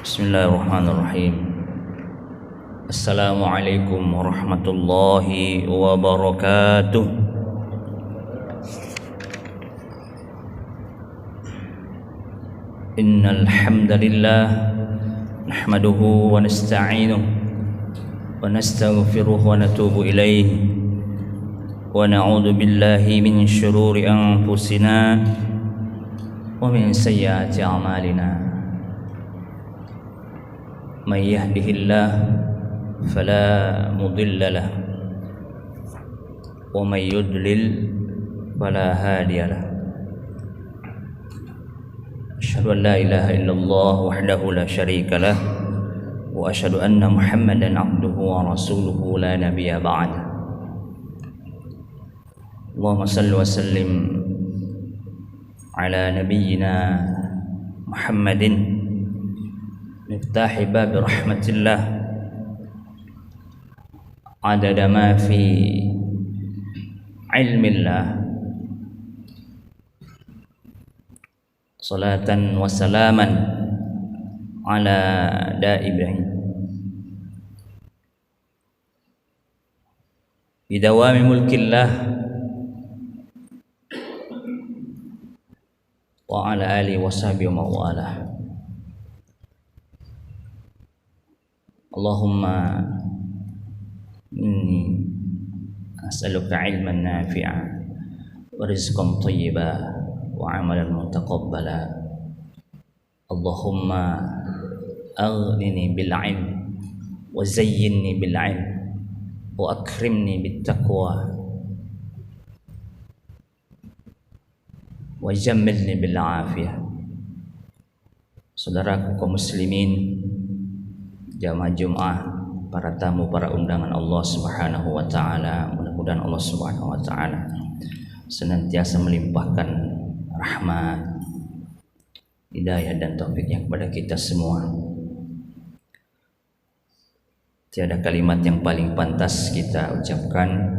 Bismillahirrahmanirrahim. Assalamualaikum warahmatullahi wabarakatuh. Innal hamdalillah nahmaduhu wa nasta'inuhu wa nastaghfiruhu wa natubu ilaihi wa na'udzu billahi min shururi anfusina wa min sayyiati a'malina. Man yahdihillah fala mudilla lah wa man yudlil fala hadiya lah. Asyhadu an la ilaha illallah wahdahu la syarika lah wa asyhadu anna Muhammadan abduhu wa rasuluhu la nabiyya ba'da. Allahumma shalli wa sallim ala nabiyyina Muhammadin miftahi bab rahmatillah adada ma fi ilmillah salatan wa salaman ala da'ibihi bidawami mulkillah wa ala alihi wa sahbihi wa mawalah. Allahumma inni as'aluka ilman nafi'a wa rizqan thayyiban wa amalan mutaqabbala. Allahumma aghnini bil ilm wa zayyinni bil ilm wa akrimni bit taqwa wa jammilni bil afiyah. Saudaraku kaum muslimin, jamaah Jumat, para tamu, para undangan Allah Subhanahu wa taala, mudah-mudahan Allah Subhanahu wa taala senantiasa melimpahkan rahmat, hidayah dan taufiknya kepada kita semua. Tiada kalimat yang paling pantas kita ucapkan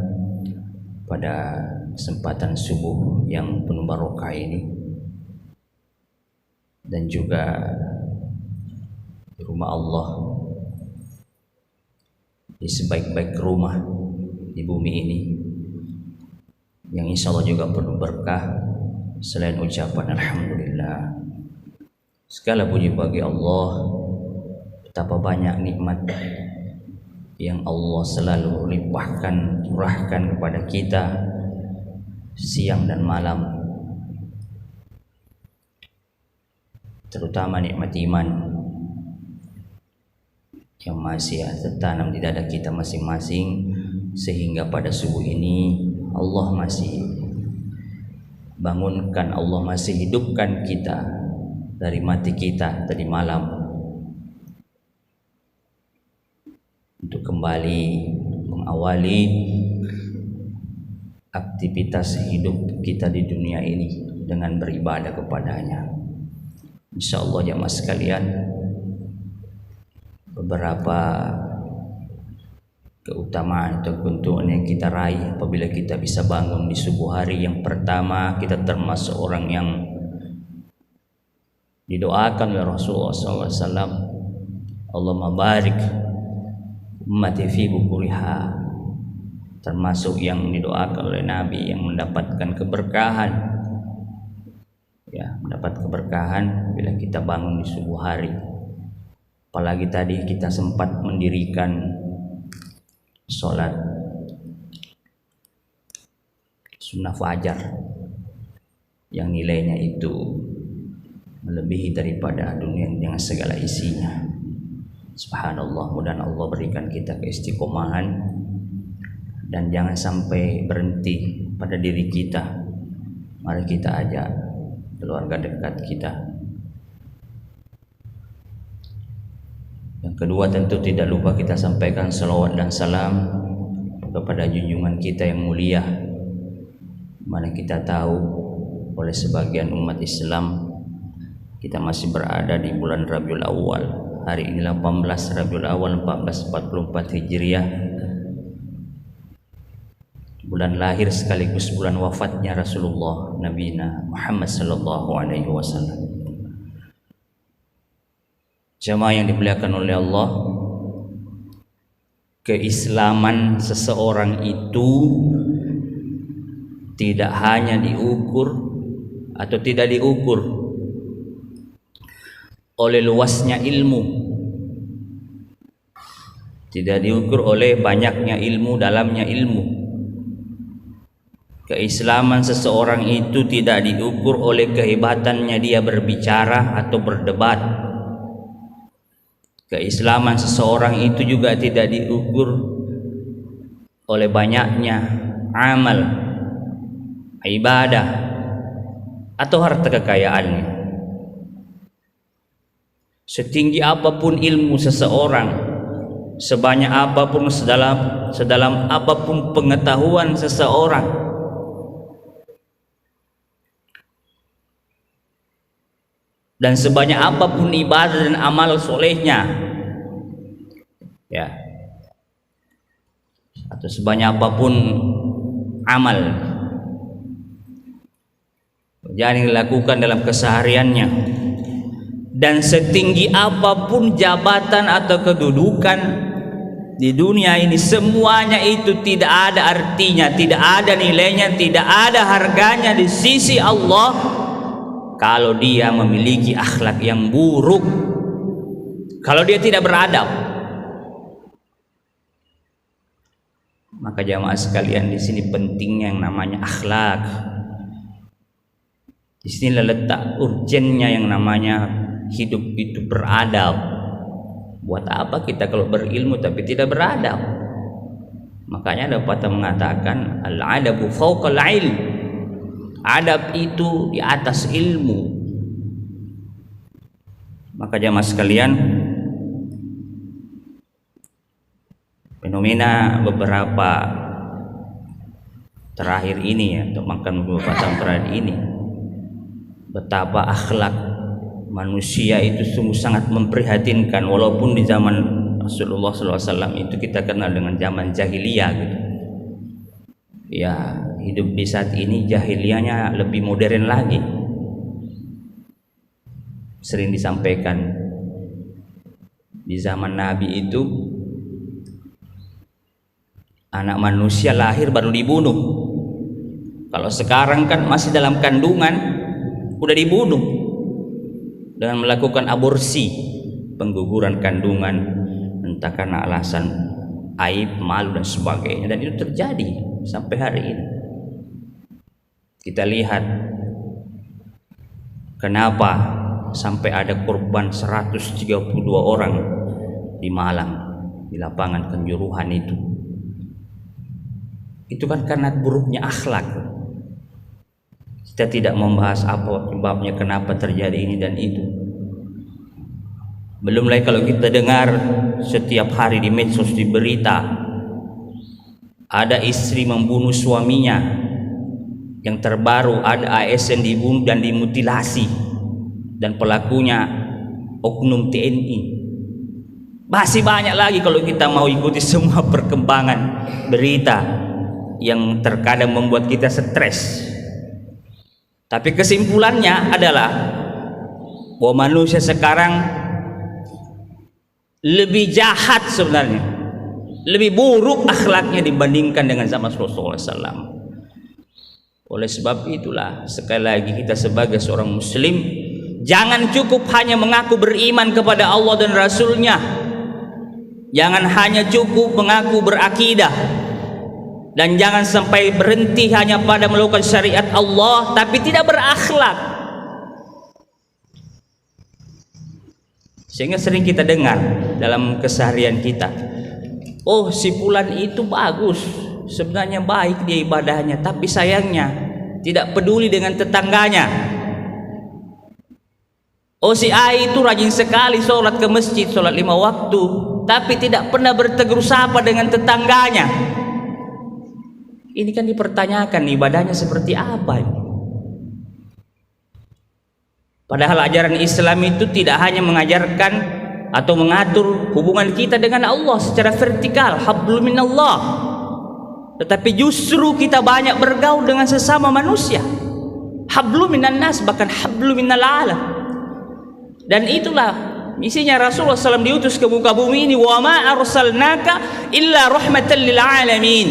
pada kesempatan subuh yang penuh barokah ini, dan juga di rumah Allah, di sebaik-baik rumah di bumi ini yang insya Allah juga penuh berkah. Selain ucapan alhamdulillah, segala puji bagi Allah. Betapa banyak nikmat yang Allah selalu limpahkan, curahkan kepada kita siang dan malam, terutama nikmat iman yang masih tertanam di dada kita masing-masing, sehingga pada subuh ini Allah masih bangunkan, Allah masih hidupkan kita dari mati kita tadi malam untuk kembali mengawali aktivitas hidup kita di dunia ini dengan beribadah kepadanya. Insyaallah jamaah sekalian, beberapa keutamaan atau keuntungan yang kita raih apabila kita bisa bangun di subuh hari. Yang pertama, kita termasuk orang yang didoakan oleh Rasulullah SAW, Allahumma barik ummati fi bukuriha, termasuk yang didoakan oleh Nabi yang mendapatkan keberkahan, ya, mendapat keberkahan bila kita bangun di subuh hari. Apalagi tadi kita sempat mendirikan sholat sunnah fajar yang nilainya itu melebihi daripada dunia dengan segala isinya. Subhanallah, mudah-mudahan Allah berikan kita keistiqomahan dan jangan sampai berhenti pada diri kita. Mari kita ajak keluarga dekat kita. Yang kedua, tentu tidak lupa kita sampaikan salawat dan salam kepada junjungan kita yang mulia. Mana kita tahu oleh sebagian umat Islam kita masih berada di bulan Rabiul Awal. Hari ini 18 Rabiul Awal 1444 Hijriah, bulan lahir sekaligus bulan wafatnya Rasulullah Nabi Muhammad sallallahu alaihi wasallam. Jamaah yang dimuliakan oleh Allah, keislaman seseorang itu tidak hanya diukur atau tidak diukur oleh luasnya ilmu, tidak diukur oleh banyaknya ilmu, dalamnya ilmu. Keislaman seseorang itu tidak diukur oleh kehebatannya dia berbicara atau berdebat. Keislaman seseorang itu juga tidak diukur oleh banyaknya amal, ibadah, atau harta kekayaannya. Setinggi apapun ilmu seseorang, sebanyak apapun, sedalam apapun pengetahuan seseorang, dan sebanyak apapun ibadah dan amal solehnya, ya, atau sebanyak apapun amal yang dilakukan dalam kesehariannya, dan setinggi apapun jabatan atau kedudukan di dunia ini, semuanya itu tidak ada artinya, tidak ada nilainya, tidak ada harganya di sisi Allah kalau dia memiliki akhlak yang buruk, kalau dia tidak beradab. Maka jamaah sekalian, di sini pentingnya yang namanya akhlak. Di sini letak urgennya yang namanya hidup itu beradab. Buat apa kita kalau berilmu tapi tidak beradab? Makanya ada pepatah mengatakan al-adabu fawqal ilm. Adab itu di atas ilmu. Maka jamaah sekalian, fenomena beberapa terakhir ini, ya, untuk makan beberapa tahun terakhir ini, betapa akhlak manusia itu sungguh sangat memprihatinkan. Walaupun di zaman Rasulullah SAW itu kita kenal dengan zaman jahiliyah gitu. Ya, hidup di saat ini jahiliyahnya lebih modern lagi. Sering disampaikan di zaman Nabi itu anak manusia lahir baru dibunuh. Kalau sekarang kan masih dalam kandungan udah dibunuh dengan melakukan aborsi, pengguguran kandungan, entah karena alasan aib, malu dan sebagainya, dan itu terjadi sampai hari ini. Kita lihat kenapa sampai ada korban 132 orang di Malang, di lapangan Kanjuruhan itu. Itu kan karena buruknya akhlak. Kita tidak membahas apa penyebabnya, kenapa terjadi ini dan itu. Belum lagi kalau kita dengar setiap hari di medsos, di berita, ada istri membunuh suaminya. Yang terbaru ada ASN dibunuh dan dimutilasi, dan pelakunya oknum TNI. Masih banyak lagi kalau kita mau ikuti semua perkembangan berita yang terkadang membuat kita stres. Tapi kesimpulannya adalah bahwa manusia sekarang lebih jahat sebenarnya, lebih buruk akhlaknya dibandingkan dengan zaman Rasulullah SAW. Oleh sebab itulah, sekali lagi kita sebagai seorang muslim jangan cukup hanya mengaku beriman kepada Allah dan Rasulnya. Jangan hanya cukup mengaku berakidah, dan jangan sampai berhenti hanya pada melakukan syariat Allah tapi tidak berakhlak. Sehingga sering kita dengar dalam keseharian kita, oh si fulan itu bagus, sebenarnya baik dia ibadahnya, tapi sayangnya tidak peduli dengan tetangganya. Oh si A itu rajin sekali sholat ke masjid, sholat 5 waktu, tapi tidak pernah bertegur sapa dengan tetangganya. Ini kan dipertanyakan ibadahnya seperti apa ini? Padahal ajaran Islam itu tidak hanya mengajarkan atau mengatur hubungan kita dengan Allah secara vertikal, hablum minallah, tetapi justru kita banyak bergaul dengan sesama manusia, hablum minan nas, bahkan hablum minal alam. Dan itulah Misinya Rasulullah SAW diutus ke muka bumi ini, wa ma arsalnaka illa rahmatan lil alamin.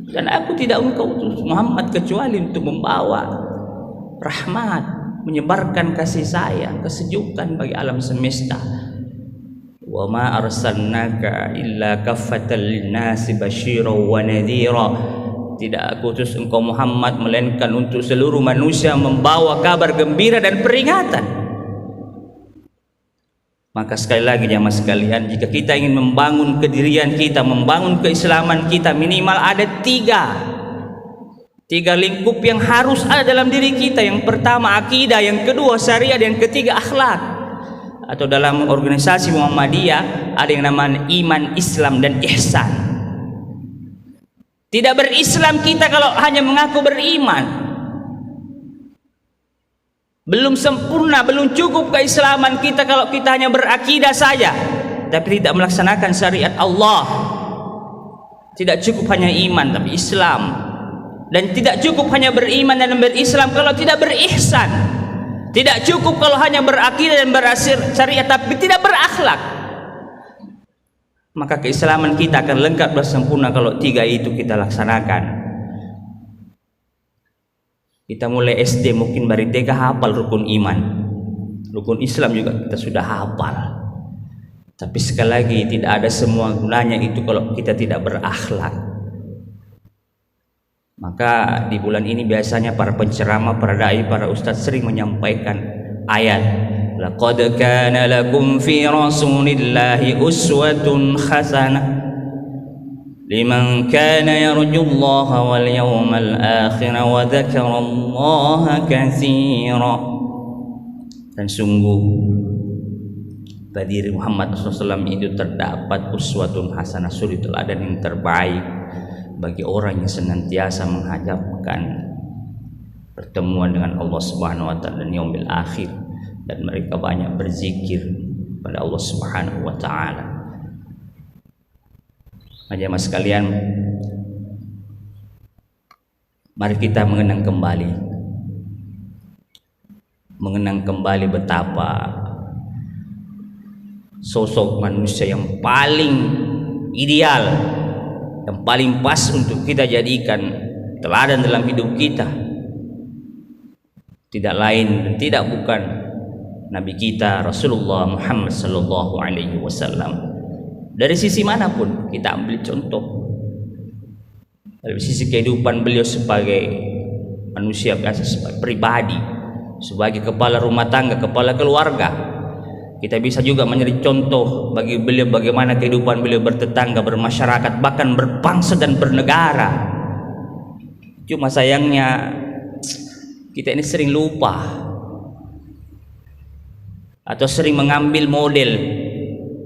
Dan aku tidak engkau utus Muhammad kecuali untuk membawa rahmat, menyebarkan kasih sayang, kesejukan bagi alam semesta. Wa ma arsalnaka illa kaffatan linnasi basyira wa nadhira. Tidak aku utus engkau Muhammad melainkan untuk seluruh manusia, membawa kabar gembira dan peringatan. Maka sekali lagi jamaah sekalian, jika kita ingin membangun kedirian kita, membangun keislaman kita, minimal ada tiga lingkup yang harus ada dalam diri kita. Yang pertama akidah, yang kedua syariat, yang ketiga akhlak. Atau dalam organisasi Muhammadiyah ada yang namanya iman, Islam, dan ihsan. Tidak berislam kita kalau hanya mengaku beriman. Belum sempurna, belum cukup keislaman kita kalau kita hanya berakidah saja tapi tidak melaksanakan syariat Allah. Tidak cukup hanya iman tapi Islam, dan tidak cukup hanya beriman dan berislam kalau tidak berihsan. Tidak cukup kalau hanya berakidah dan bersyariat tapi tidak berakhlak. Maka keislaman kita akan lengkap dan sempurna kalau tiga itu kita laksanakan. Kita mulai SD mungkin baru TK hafal rukun iman, rukun Islam juga kita sudah hafal. Tapi sekali lagi tidak ada semua gunanya itu kalau kita tidak berakhlak. Maka di bulan ini biasanya para penceramah, para dai, para ustadz sering menyampaikan ayat laqad kana lakum fi rasulillahi uswatun hasanah liman kana yarjullaha wal yawmal akhir wa dzakarallaha katsira. Dan sungguh pada diri Muhammad SAW itu terdapat uswatun hasanah, suri teladan yang terbaik bagi orang yang senantiasa menghadapkan pertemuan dengan Allah Subhanahu wa taala dan yaumil akhir, dan mereka banyak berzikir pada Allah Subhanahu wa taala. Jemaah sekalian, mari kita mengenang kembali betapa sosok manusia yang paling ideal, yang paling pas untuk kita jadikan teladan dalam hidup kita. Tidak lain dan tidak bukan Nabi kita Rasulullah Muhammad sallallahu alaihi wasallam. Dari sisi manapun kita ambil contoh, dari sisi kehidupan beliau sebagai manusia biasa, sebagai pribadi, sebagai kepala rumah tangga, kepala keluarga, kita bisa juga menjadi contoh bagi beliau bagaimana kehidupan beliau bertetangga, bermasyarakat, bahkan berbangsa dan bernegara. Cuma sayangnya kita ini sering lupa atau sering mengambil model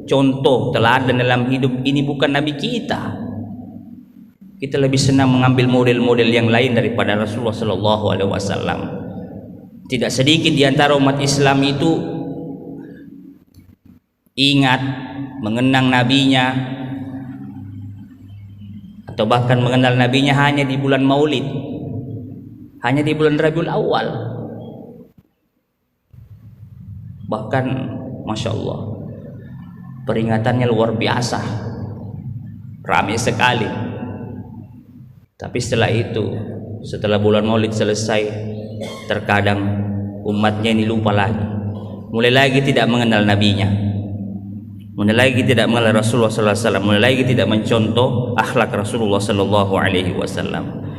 contoh teladan dalam hidup ini bukan Nabi kita. Kita lebih senang mengambil model-model yang lain daripada Rasulullah Sallallahu Alaihi Wasallam. Tidak sedikit di antara umat Islam itu ingat, mengenang nabinya, atau bahkan mengenal nabinya hanya di bulan Maulid, hanya di bulan Rabiul Awal. Bahkan Masya Allah, peringatannya luar biasa, ramai sekali. Tapi setelah itu, setelah bulan Maulid selesai, terkadang umatnya ini lupa lagi, mulai lagi tidak mengenal nabinya, mulai lagi tidak mengenal Rasulullah sallallahu alaihi wasallam, mulai lagi tidak mencontoh akhlak Rasulullah sallallahu alaihi wasallam.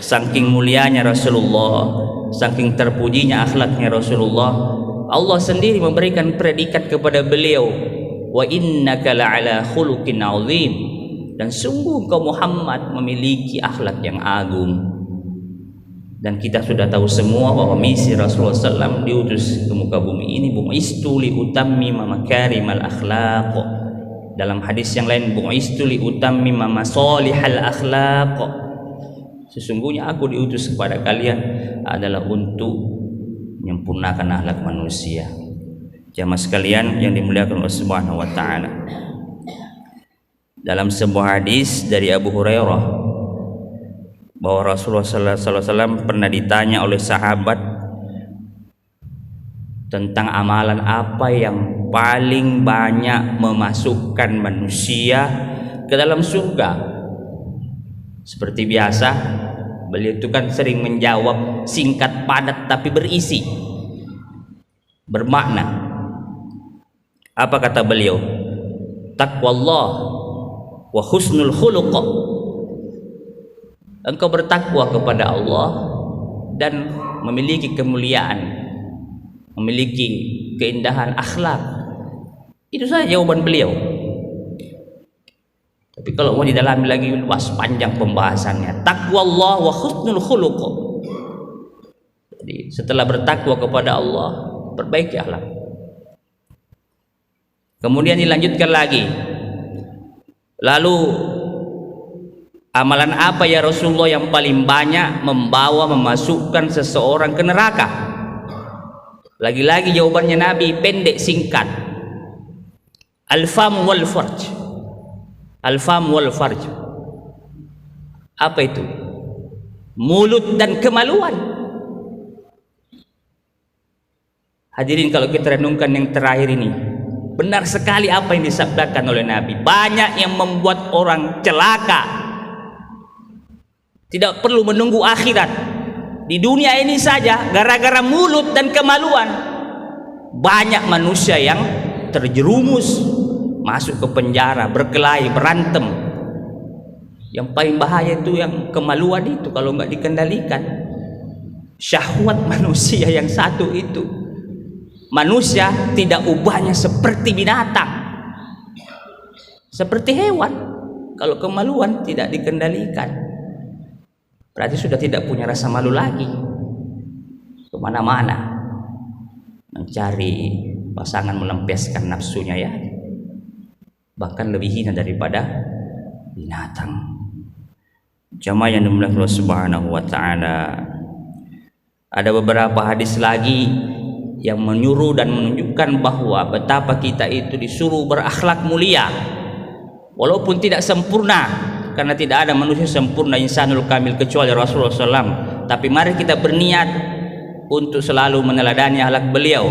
Saking mulianya Rasulullah, saking terpujinya akhlaknya Rasulullah, Allah sendiri memberikan predikat kepada beliau, wa innaka la'ala khuluqin azim, dan sungguh engkau Muhammad memiliki akhlak yang agung. Dan kita sudah tahu semua bahwa misi Rasulullah SAW diutus ke muka bumi ini, bu'istu li utammima makarimal akhlaq. Dalam hadis yang lain, bu'istu li utammima masalihal akhlaq. Sesungguhnya aku diutus kepada kalian adalah untuk menyempurnakan akhlak manusia. Jamaah sekalian yang dimuliakan Allah Subhanahu wa taala. Dalam sebuah hadis dari Abu Hurairah bahwa Rasulullah sallallahu alaihi wasallam pernah ditanya oleh sahabat, tentang amalan apa yang paling banyak memasukkan manusia ke dalam surga. Seperti biasa, beliau itu kan sering menjawab singkat padat tapi berisi, bermakna. Apa kata beliau? Taqwallah wa husnul khuluq. Engkau bertakwa kepada Allah dan memiliki kemuliaan, memiliki keindahan akhlak. Itu saja jawaban beliau. Tapi kalau mau didalami lagi luas panjang pembahasannya. Taqwallah wa husnul khuluq. Jadi setelah bertakwa kepada Allah, perbaiki akhlak. Kemudian dilanjutkan lagi. Lalu amalan apa ya Rasulullah yang paling banyak memasukkan seseorang ke neraka? Lagi-lagi jawabannya Nabi pendek singkat. Al-fam wal farj. Al-fam wal farj. Apa itu? Mulut dan kemaluan. Hadirin, kalau kita renungkan yang terakhir ini, benar sekali apa yang disabdakan oleh Nabi. Banyak yang membuat orang celaka. Tidak perlu menunggu akhirat. Di dunia ini saja gara-gara mulut dan kemaluan banyak manusia yang terjerumus, masuk ke penjara, berkelahi, berantem. Yang paling bahaya itu yang kemaluan itu kalau nggak dikendalikan. Syahwat manusia yang satu itu. Manusia tidak ubahnya seperti binatang, seperti hewan. Kalau kemaluan tidak dikendalikan, berarti sudah tidak punya rasa malu lagi. Kemana-mana mencari pasangan, melampiaskan nafsunya, ya, bahkan lebih hina daripada binatang. Jamaah yang dimuliakan Allah Subhanahu wa taala, ada beberapa hadis lagi yang menyuruh dan menunjukkan bahwa betapa kita itu disuruh berakhlak mulia walaupun tidak sempurna, karena tidak ada manusia sempurna, insanul kamil, kecuali Rasulullah SAW. Tapi mari kita berniat untuk selalu meneladani akhlak beliau.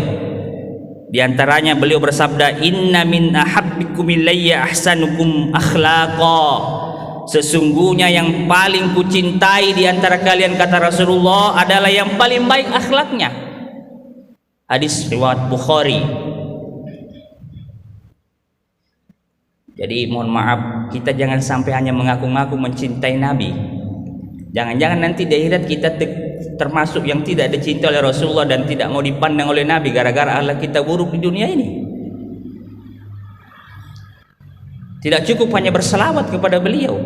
Di antaranya beliau bersabda, inna min ahabbikum ilayya ahsanukum akhlaqa. Sesungguhnya yang paling kucintai di antara kalian, kata Rasulullah, adalah yang paling baik akhlaknya. Hadis riwayat Bukhari. Jadi mohon maaf, kita jangan sampai hanya mengaku-ngaku mencintai Nabi. Jangan-jangan nanti di akhirat kita termasuk yang tidak dicintai oleh Rasulullah dan tidak mau dipandang oleh Nabi gara-gara akhlak kita buruk di dunia ini. Tidak cukup hanya berselawat kepada beliau,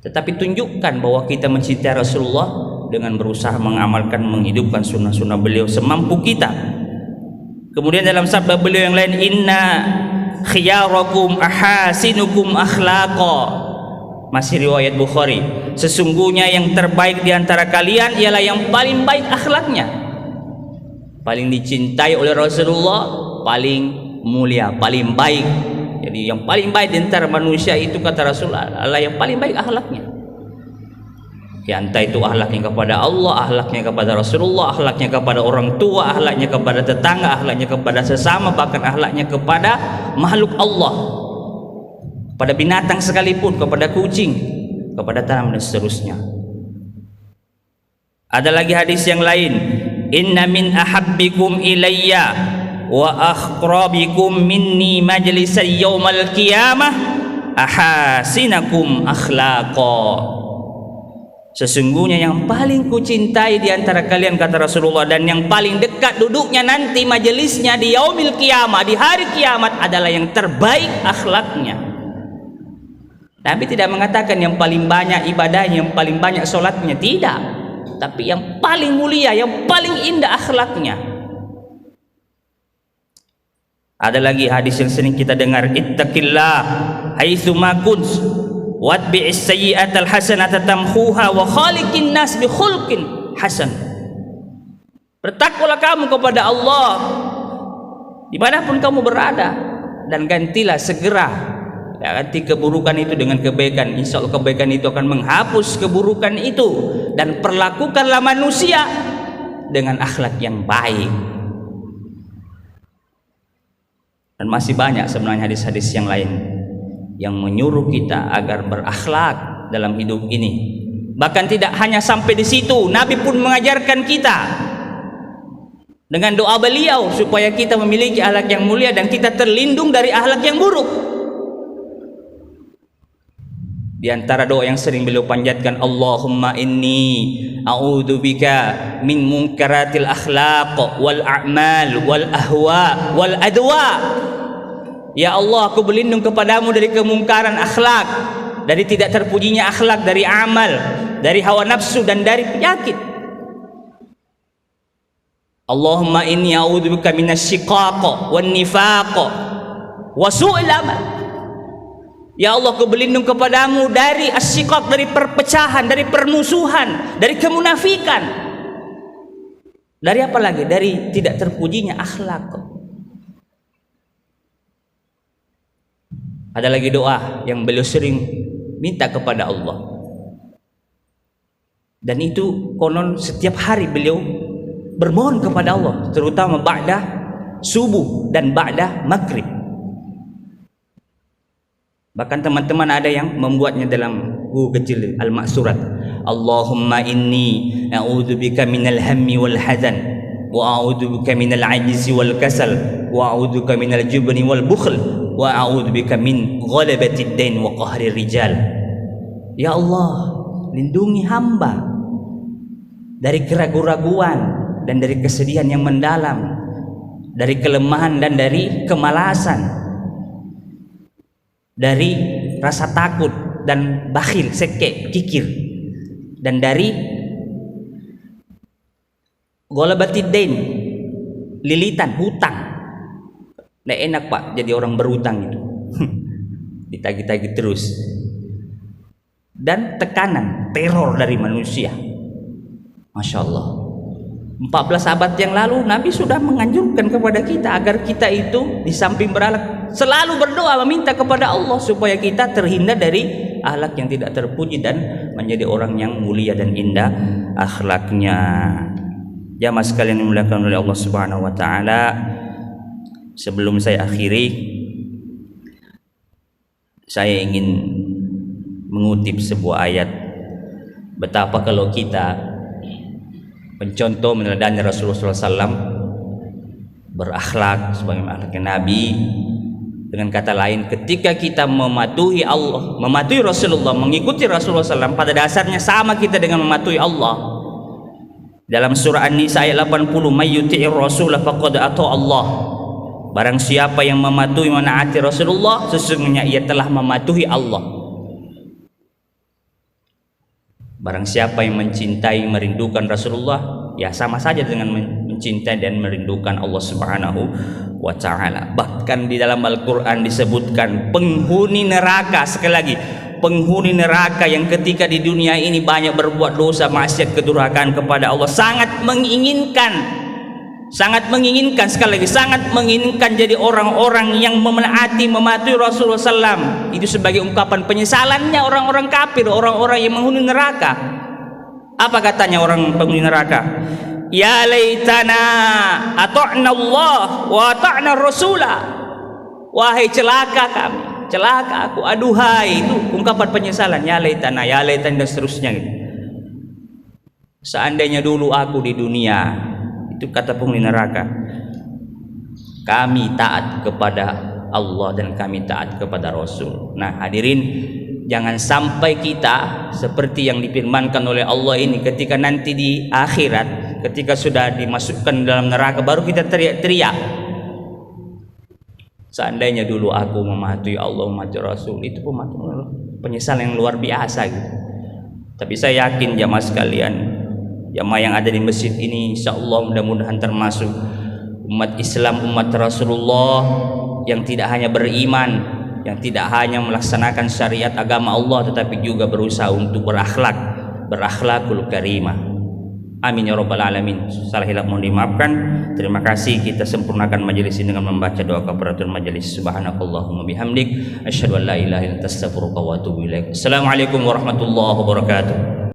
tetapi tunjukkan bahwa kita mencintai Rasulullah dengan berusaha mengamalkan, menghidupkan sunnah-sunnah beliau semampu kita. Kemudian dalam sabda beliau yang lain, inna khiyarakum ahasinukum akhlaqa. Masih riwayat Bukhari. Sesungguhnya yang terbaik di antara kalian ialah yang paling baik akhlaknya. Paling dicintai oleh Rasulullah, paling mulia, paling baik. Jadi yang paling baik di antara manusia itu, kata Rasulullah, adalah yang paling baik akhlaknya. Ya, entah itu akhlaknya kepada Allah, akhlaknya kepada Rasulullah, akhlaknya kepada orang tua, akhlaknya kepada tetangga, akhlaknya kepada sesama, bahkan akhlaknya kepada makhluk Allah, pada binatang sekalipun, kepada kucing, kepada tanam dan seterusnya. Ada lagi hadis yang lain, inna min ahabbikum ilayya wa akhrabikum minni majlisan yaumal qiyamah ahasinakum akhlaqa. Sesungguhnya yang paling kucintai di antara kalian, kata Rasulullah, dan yang paling dekat duduknya nanti majelisnya di yaumil qiyamah, di hari kiamat, adalah yang terbaik akhlaknya. Nabi tidak mengatakan yang paling banyak ibadahnya, yang paling banyak sholatnya, tidak, tapi yang paling mulia, yang paling indah akhlaknya. Ada lagi hadis yang sering kita dengar, ittaqillah haitsu ma kunt watbi'is sayyi'atal hasanata tamhuha wa khaliqin nas bi khulqin hasan. Bertakwalah kamu kepada Allah dimanapun kamu berada, dan gantilah segera, ya, ganti keburukan itu dengan kebaikan. Insya Allah kebaikan itu akan menghapus keburukan itu. Dan perlakukanlah manusia dengan akhlak yang baik. Dan masih banyak sebenarnya hadis-hadis yang lain yang menyuruh kita agar berakhlak dalam hidup ini. Bahkan tidak hanya sampai di situ, Nabi pun mengajarkan kita dengan doa beliau supaya kita memiliki akhlak yang mulia dan kita terlindung dari akhlak yang buruk. Di antara doa yang sering beliau panjatkan, Allahumma inni a'udzubika min munkaratil akhlaq wal a'mal wal ahwa wal adwa. Ya Allah, aku berlindung kepadamu dari kemungkaran akhlak, dari tidak terpujinya akhlak, dari amal, dari hawa nafsu dan dari penyakit. Allahumma inni a'udzubika minasyiqaq wan nifaq wa su'il amal. Ya Allah, aku berlindung kepadamu dari asyiqaq, dari perpecahan, dari permusuhan, dari kemunafikan. Dari apa lagi? Dari tidak terpujinya akhlak. Ada lagi doa yang beliau sering minta kepada Allah. Dan itu konon setiap hari beliau bermohon kepada Allah, terutama ba'da subuh dan ba'da maghrib. Bahkan teman-teman ada yang membuatnya dalam buku kecil Al-Ma'surat. Allahumma inni a'udzubika minal hammi wal hazan wa a'udzubika minal ajzi wal kasal wa a'udzubika minal jubni wal bukhl wa a'udzubika min ghalabatid dain wa qahrir rijal. Ya Allah, lindungi hamba dari keraguan-raguan dan dari kesedihan yang mendalam, dari kelemahan dan dari kemalasan, dari rasa takut dan bakhil, sekek, kikir, dan dari ghalabatid dain, lilitan, hutang. Nggak enak Pak jadi orang berutang itu. Ditagih-tagih terus. Dan tekanan, teror dari manusia. Masya Allah. 14 abad yang lalu Nabi sudah menganjurkan kepada kita agar kita itu di samping berakhlak selalu berdoa meminta kepada Allah supaya kita terhindar dari akhlak yang tidak terpuji dan menjadi orang yang mulia dan indah akhlaknya. Jamaah sekalian yang dimuliakan oleh Allah Subhanahu wa taala, sebelum saya akhiri, saya ingin mengutip sebuah ayat. Betapa kalau kita mencontoh meneladani Rasulullah SAW berakhlak sebagai akhlaknya Nabi. Dengan kata lain, ketika kita mematuhi Allah, mematuhi Rasulullah, mengikuti Rasulullah SAW, pada dasarnya sama kita dengan mematuhi Allah. Dalam surah An-Nisa ayat 80, may yuti'ir rasulah faqad ata Allah. Barang siapa yang mematuhi, menaati Rasulullah, sesungguhnya ia telah mematuhi Allah. Barang siapa yang mencintai, merindukan Rasulullah, ya sama saja dengan mencintai dan merindukan Allah Subhanahu wa ta'ala. Bahkan di dalam Al-Quran disebutkan penghuni neraka, sekali lagi, penghuni neraka yang ketika di dunia ini banyak berbuat dosa, maksiat, kedurhakaan kepada Allah, sangat menginginkan, sekali lagi, sangat menginginkan jadi orang-orang yang menaati, mematuhi Rasulullah SAW. Itu sebagai ungkapan penyesalannya orang-orang kafir, orang-orang yang menghuni neraka. Apa katanya orang penghuni neraka? Ya laitana ata'na Allah wa ata'na Rasulah. Wahai celaka kami, celaka aku, aduhai. Itu ungkapan penyesalan. Ya laitana dan seterusnya gitu. Seandainya dulu aku di dunia, itu kata penghuni neraka, kami taat kepada Allah dan kami taat kepada Rasul. Nah hadirin, jangan sampai kita seperti yang difirmankan oleh Allah ini, ketika nanti di akhirat, ketika sudah dimasukkan dalam neraka, baru kita teriak-teriak, seandainya dulu aku mematuhi Allah, mematuhi Rasul. Itu penyesalan yang luar biasa gitu. Tapi saya yakin jamaah sekalian, jamaah yang ada di masjid ini, insyaallah mudah-mudahan termasuk umat Islam, umat Rasulullah yang tidak hanya beriman, yang tidak hanya melaksanakan syariat agama Allah, tetapi juga berusaha untuk berakhlakul karimah. Amin ya rabbal alamin. Salah hilaf mohon dimaafkan. Terima kasih. Kita sempurnakan majelis ini dengan membaca doa kafaratul majelis. Subhanakallahumma bihamdik, asyhadu an la ilaha illa anta, astaghfiruka wa atubu ilaik. Assalamualaikum warahmatullahi wabarakatuh.